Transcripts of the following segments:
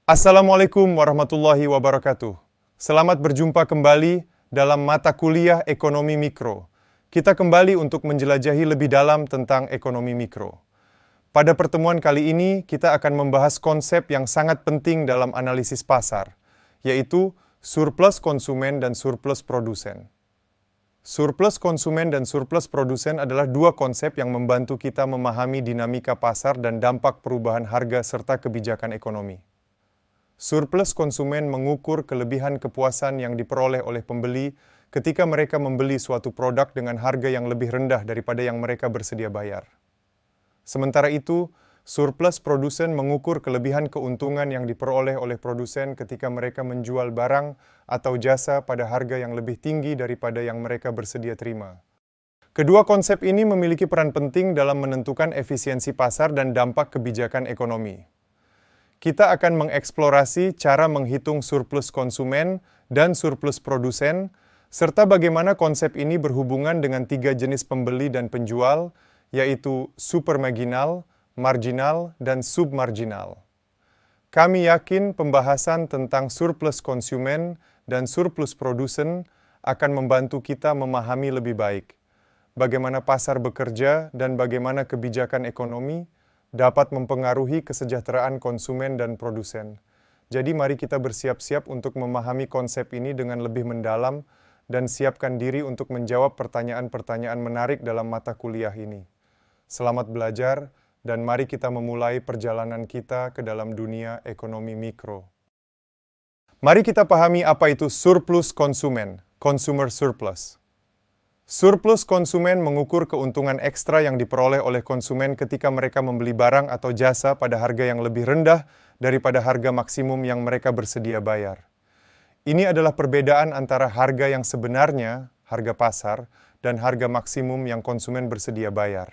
Assalamualaikum warahmatullahi wabarakatuh. Selamat berjumpa kembali dalam mata kuliah Ekonomi Mikro. Kita kembali untuk menjelajahi lebih dalam tentang ekonomi mikro. Pada pertemuan kali ini, kita akan membahas konsep yang sangat penting dalam analisis pasar, yaitu surplus konsumen dan surplus produsen. Surplus konsumen dan surplus produsen adalah dua konsep yang membantu kita memahami dinamika pasar dan dampak perubahan harga serta kebijakan ekonomi. Surplus konsumen mengukur kelebihan kepuasan yang diperoleh oleh pembeli ketika mereka membeli suatu produk dengan harga yang lebih rendah daripada yang mereka bersedia bayar. Sementara itu, surplus produsen mengukur kelebihan keuntungan yang diperoleh oleh produsen ketika mereka menjual barang atau jasa pada harga yang lebih tinggi daripada yang mereka bersedia terima. Kedua konsep ini memiliki peran penting dalam menentukan efisiensi pasar dan dampak kebijakan ekonomi. Kita akan mengeksplorasi cara menghitung surplus konsumen dan surplus produsen, serta bagaimana konsep ini berhubungan dengan tiga jenis pembeli dan penjual, yaitu supermarginal, marginal, dan submarginal. Kami yakin pembahasan tentang surplus konsumen dan surplus produsen akan membantu kita memahami lebih baik bagaimana pasar bekerja dan bagaimana kebijakan ekonomi dapat mempengaruhi kesejahteraan konsumen dan produsen. Jadi mari kita bersiap-siap untuk memahami konsep ini dengan lebih mendalam dan siapkan diri untuk menjawab pertanyaan-pertanyaan menarik dalam mata kuliah ini. Selamat belajar dan mari kita memulai perjalanan kita ke dalam dunia ekonomi mikro. Mari kita pahami apa itu surplus konsumen, consumer surplus. Surplus konsumen mengukur keuntungan ekstra yang diperoleh oleh konsumen ketika mereka membeli barang atau jasa pada harga yang lebih rendah daripada harga maksimum yang mereka bersedia bayar. Ini adalah perbedaan antara harga yang sebenarnya, harga pasar, dan harga maksimum yang konsumen bersedia bayar.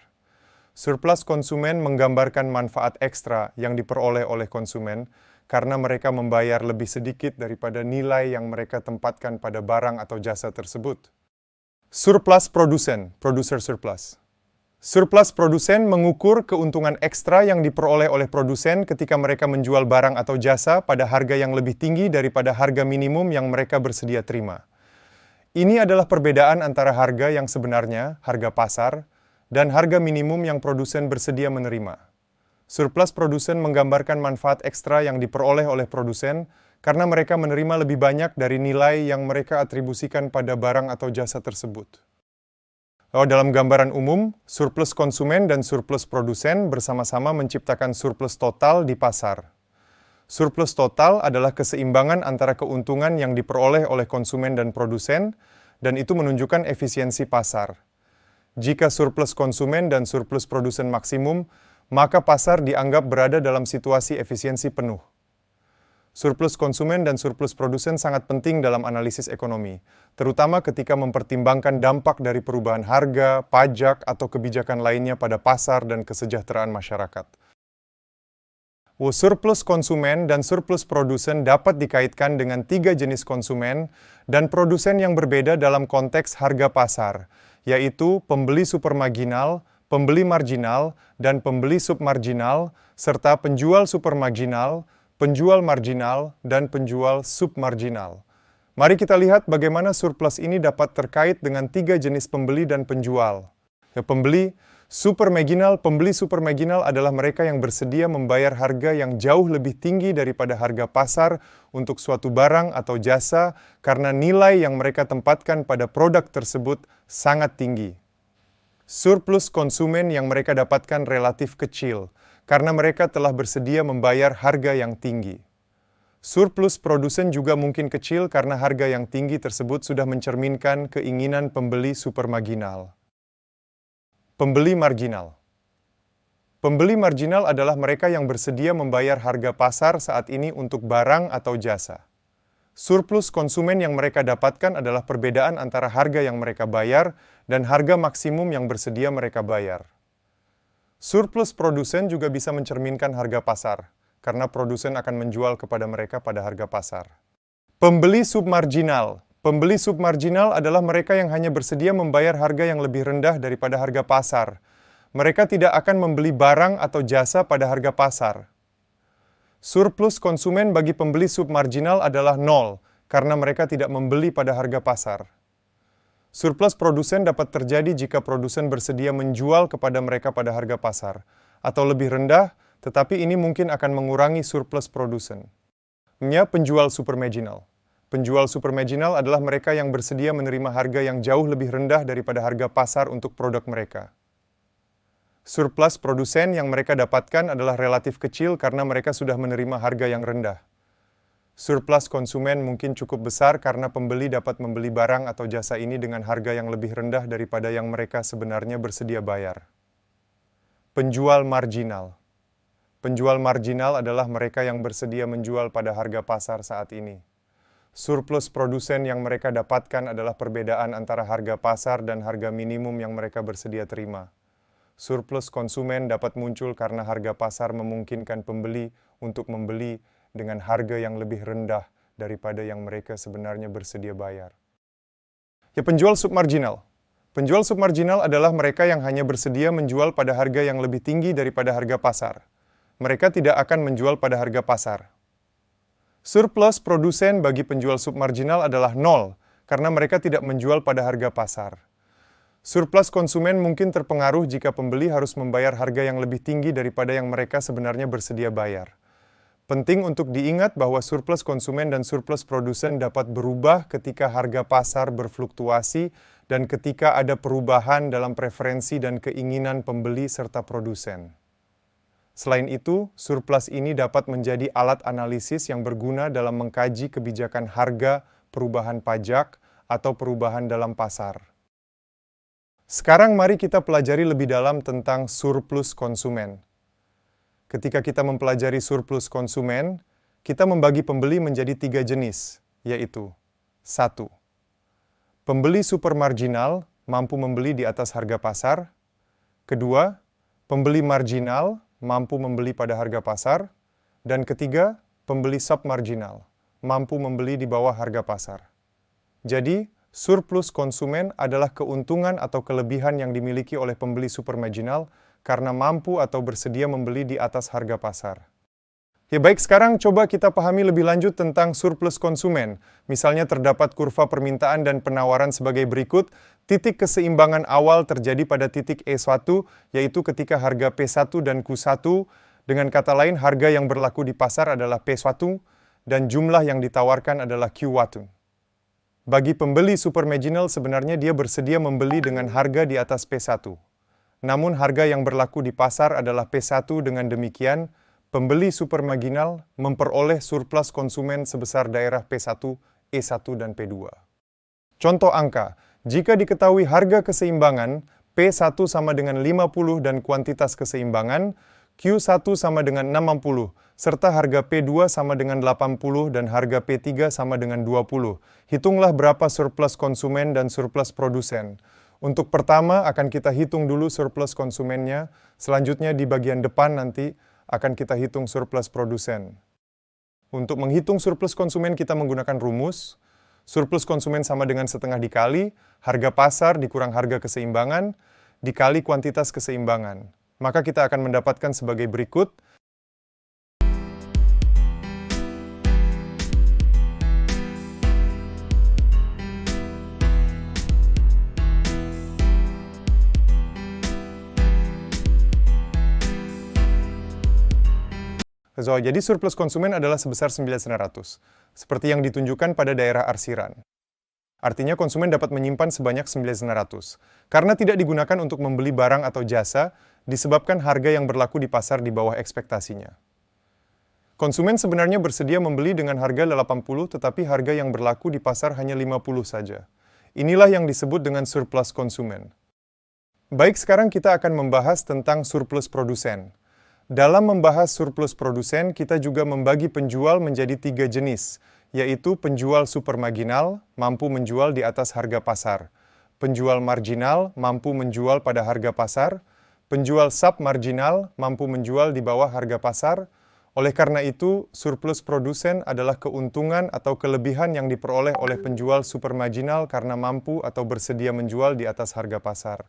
Surplus konsumen menggambarkan manfaat ekstra yang diperoleh oleh konsumen karena mereka membayar lebih sedikit daripada nilai yang mereka tempatkan pada barang atau jasa tersebut. Surplus produsen, producer surplus. Surplus produsen mengukur keuntungan ekstra yang diperoleh oleh produsen ketika mereka menjual barang atau jasa pada harga yang lebih tinggi daripada harga minimum yang mereka bersedia terima. Ini adalah perbedaan antara harga yang sebenarnya, harga pasar, dan harga minimum yang produsen bersedia menerima. Surplus produsen menggambarkan manfaat ekstra yang diperoleh oleh produsen karena mereka menerima lebih banyak dari nilai yang mereka atribusikan pada barang atau jasa tersebut. Dalam gambaran umum, surplus konsumen dan surplus produsen bersama-sama menciptakan surplus total di pasar. Surplus total adalah keseimbangan antara keuntungan yang diperoleh oleh konsumen dan produsen, dan itu menunjukkan efisiensi pasar. Jika surplus konsumen dan surplus produsen maksimum, maka pasar dianggap berada dalam situasi efisiensi penuh. Surplus konsumen dan surplus produsen sangat penting dalam analisis ekonomi, terutama ketika mempertimbangkan dampak dari perubahan harga, pajak, atau kebijakan lainnya pada pasar dan kesejahteraan masyarakat. Surplus konsumen dan surplus produsen dapat dikaitkan dengan tiga jenis konsumen dan produsen yang berbeda dalam konteks harga pasar, yaitu pembeli supermarginal, pembeli marginal, dan pembeli submarginal, serta penjual supermarginal, penjual marginal, dan penjual submarginal. Mari kita lihat bagaimana surplus ini dapat terkait dengan tiga jenis pembeli dan penjual. Pembeli supermarginal adalah mereka yang bersedia membayar harga yang jauh lebih tinggi daripada harga pasar untuk suatu barang atau jasa karena nilai yang mereka tempatkan pada produk tersebut sangat tinggi. Surplus konsumen yang mereka dapatkan relatif kecil, karena mereka telah bersedia membayar harga yang tinggi. Surplus produsen juga mungkin kecil karena harga yang tinggi tersebut sudah mencerminkan keinginan pembeli supermarginal. Pembeli marginal. Pembeli marginal adalah mereka yang bersedia membayar harga pasar saat ini untuk barang atau jasa. Surplus konsumen yang mereka dapatkan adalah perbedaan antara harga yang mereka bayar dan harga maksimum yang bersedia mereka bayar. Surplus produsen juga bisa mencerminkan harga pasar, karena produsen akan menjual kepada mereka pada harga pasar. Pembeli submarginal. Pembeli submarginal adalah mereka yang hanya bersedia membayar harga yang lebih rendah daripada harga pasar. Mereka tidak akan membeli barang atau jasa pada harga pasar. Surplus konsumen bagi pembeli submarginal adalah nol, karena mereka tidak membeli pada harga pasar. Surplus produsen dapat terjadi jika produsen bersedia menjual kepada mereka pada harga pasar, atau lebih rendah, tetapi ini mungkin akan mengurangi surplus produsen. Penjual supermarginal. Penjual supermarginal adalah mereka yang bersedia menerima harga yang jauh lebih rendah daripada harga pasar untuk produk mereka. Surplus produsen yang mereka dapatkan adalah relatif kecil karena mereka sudah menerima harga yang rendah. Surplus konsumen mungkin cukup besar karena pembeli dapat membeli barang atau jasa ini dengan harga yang lebih rendah daripada yang mereka sebenarnya bersedia bayar. Penjual marginal. Penjual marginal adalah mereka yang bersedia menjual pada harga pasar saat ini. Surplus produsen yang mereka dapatkan adalah perbedaan antara harga pasar dan harga minimum yang mereka bersedia terima. Surplus konsumen dapat muncul karena harga pasar memungkinkan pembeli untuk membeli dengan harga yang lebih rendah daripada yang mereka sebenarnya bersedia bayar. Penjual submarginal. Penjual submarginal adalah mereka yang hanya bersedia menjual pada harga yang lebih tinggi daripada harga pasar. Mereka tidak akan menjual pada harga pasar. Surplus produsen bagi penjual submarginal adalah nol, karena mereka tidak menjual pada harga pasar. Surplus konsumen mungkin terpengaruh jika pembeli harus membayar harga yang lebih tinggi daripada yang mereka sebenarnya bersedia bayar. Penting untuk diingat bahwa surplus konsumen dan surplus produsen dapat berubah ketika harga pasar berfluktuasi dan ketika ada perubahan dalam preferensi dan keinginan pembeli serta produsen. Selain itu, surplus ini dapat menjadi alat analisis yang berguna dalam mengkaji kebijakan harga, perubahan pajak, atau perubahan dalam pasar. Sekarang mari kita pelajari lebih dalam tentang surplus konsumen. Ketika kita mempelajari surplus konsumen, kita membagi pembeli menjadi 3 jenis, yaitu 1. Pembeli supermarginal mampu membeli di atas harga pasar. 2. Pembeli marginal mampu membeli pada harga pasar. Dan 3. Pembeli submarginal mampu membeli di bawah harga pasar. Jadi, surplus konsumen adalah keuntungan atau kelebihan yang dimiliki oleh pembeli supermarginal karena mampu atau bersedia membeli di atas harga pasar. Baik, sekarang coba kita pahami lebih lanjut tentang surplus konsumen. Misalnya terdapat kurva permintaan dan penawaran sebagai berikut. Titik keseimbangan awal terjadi pada titik E1, yaitu ketika harga P1 dan Q1. Dengan kata lain, harga yang berlaku di pasar adalah P1 dan jumlah yang ditawarkan adalah Q1. Bagi pembeli supermarginal sebenarnya dia bersedia membeli dengan harga di atas P1. Namun harga yang berlaku di pasar adalah P1, dengan demikian pembeli supermarginal memperoleh surplus konsumen sebesar daerah P1, E1, dan P2. Contoh angka, jika diketahui harga keseimbangan P1 sama dengan 50 dan kuantitas keseimbangan, Q1 sama dengan 60, serta harga P2 sama dengan 80 dan harga P3 sama dengan 20. Hitunglah berapa surplus konsumen dan surplus produsen. Untuk pertama akan kita hitung dulu surplus konsumennya, selanjutnya di bagian depan nanti akan kita hitung surplus produsen. Untuk menghitung surplus konsumen kita menggunakan rumus. Surplus konsumen sama dengan setengah dikali harga pasar dikurang harga keseimbangan dikali kuantitas keseimbangan. Maka kita akan mendapatkan sebagai berikut. Jadi surplus konsumen adalah sebesar 900, seperti yang ditunjukkan pada daerah arsiran. Artinya konsumen dapat menyimpan sebanyak 900, karena tidak digunakan untuk membeli barang atau jasa, disebabkan harga yang berlaku di pasar di bawah ekspektasinya. Konsumen sebenarnya bersedia membeli dengan harga 80, tetapi harga yang berlaku di pasar hanya 50 saja. Inilah yang disebut dengan surplus konsumen. Baik, sekarang kita akan membahas tentang surplus produsen. Dalam membahas surplus produsen, kita juga membagi penjual menjadi 3 jenis, yaitu penjual supermarginal, mampu menjual di atas harga pasar. Penjual marginal, mampu menjual pada harga pasar. Penjual submarginal, mampu menjual di bawah harga pasar. Oleh karena itu, surplus produsen adalah keuntungan atau kelebihan yang diperoleh oleh penjual supermarginal karena mampu atau bersedia menjual di atas harga pasar.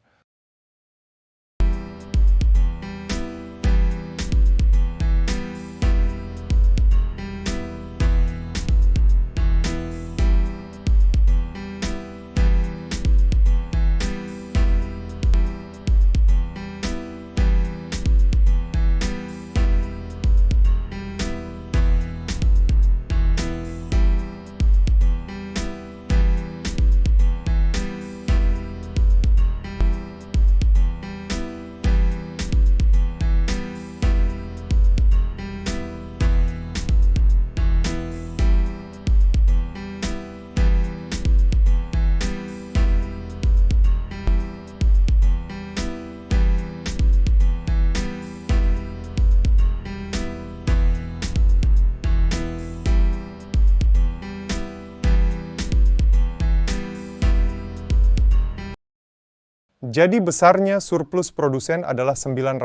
Jadi besarnya surplus produsen adalah 900,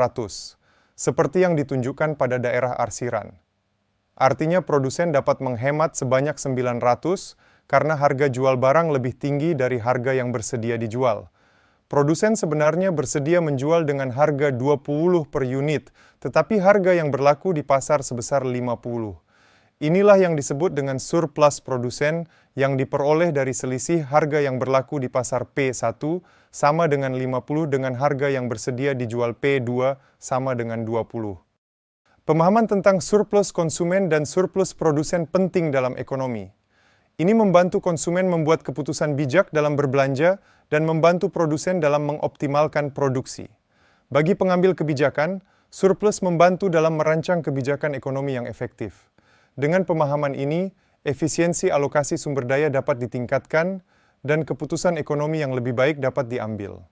seperti yang ditunjukkan pada daerah arsiran. Artinya produsen dapat menghemat sebanyak 900 karena harga jual barang lebih tinggi dari harga yang bersedia dijual. Produsen sebenarnya bersedia menjual dengan harga 20 per unit, tetapi harga yang berlaku di pasar sebesar 50. Inilah yang disebut dengan surplus produsen yang diperoleh dari selisih harga yang berlaku di pasar P1 sama dengan 50 dengan harga yang bersedia dijual P2 sama dengan 20. Pemahaman tentang surplus konsumen dan surplus produsen penting dalam ekonomi. Ini membantu konsumen membuat keputusan bijak dalam berbelanja dan membantu produsen dalam mengoptimalkan produksi. Bagi pengambil kebijakan, surplus membantu dalam merancang kebijakan ekonomi yang efektif. Dengan pemahaman ini, efisiensi alokasi sumber daya dapat ditingkatkan dan keputusan ekonomi yang lebih baik dapat diambil.